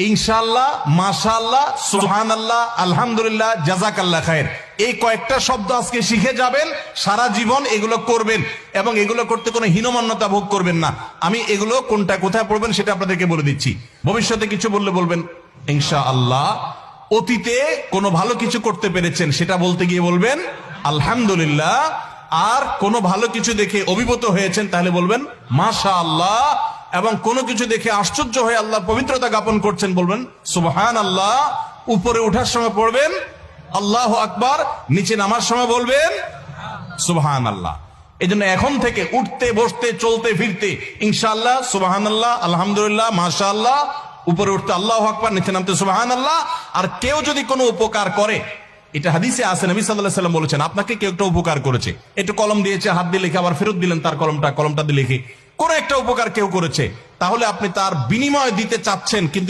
ইনশাআল্লাহ, মাশাআল্লাহ, সুবহানাল্লাহ, আলহামদুলিল্লাহ, জাযাকাল্লাহ খায়ের, এই কয়েকটা শব্দ আজকে শিখে যাবেন, সারা জীবন এগুলো করবেন এবং এগুলো করতে কোনো হীনমন্যতা ভোগ করবেন না। আমি এগুলো কোনটা কোথায় পড়বেন সেটা আপনাদেরকে বলে দিচ্ছি। ভবিষ্যতে কিছু বললে বলবেন ইনশাআল্লাহ। অতীতে কোনো ভালো কিছু করতে পেরেছেন সেটা বলতে গিয়ে বলবেন আলহামদুলিল্লাহ। আর কোনো ভালো কিছু দেখে অভিভূত হয়েছেন তাহলে বলবেন মাশাআল্লাহ। এবং কোনো কিছু দেখে আশ্চর্য হয়ে আল্লাহর পবিত্রতা জ্ঞাপন করছেন বলবেন সুবহানাল্লাহ। উপরে ওঠার সময় পড়বেন আল্লাহু আকবার, নিচে নামার সময় বলবেন সুবহানাল্লাহ। এই জন্য এখন থেকে উঠতে বসতে চলতে ফিরতে ইনশাআল্লাহ, সুবহানাল্লাহ, আলহামদুলিল্লাহ, মাশাআল্লাহ, উপরে উঠতে আল্লাহু আকবার, নিচে নামতে সুবহানাল্লাহ। আর কেউ যদি কোনো উপকার করে, এটা হাদিসে আছে, নবী সাল্লাল্লাহু আলাইহি ওয়াসাল্লাম বলেছেন, আপনাকে কেউ একটা উপকার করেছে, একটু কলম দিয়েছে, হাত দিয়ে লিখে আবার ফেরত দিলেন তার কলমটা দিয়ে লিখে, কোন একটা উপকার কেউ করেছে, তাহলে আপনি তার বিনিময় দিতে চাচ্ছেন কিন্তু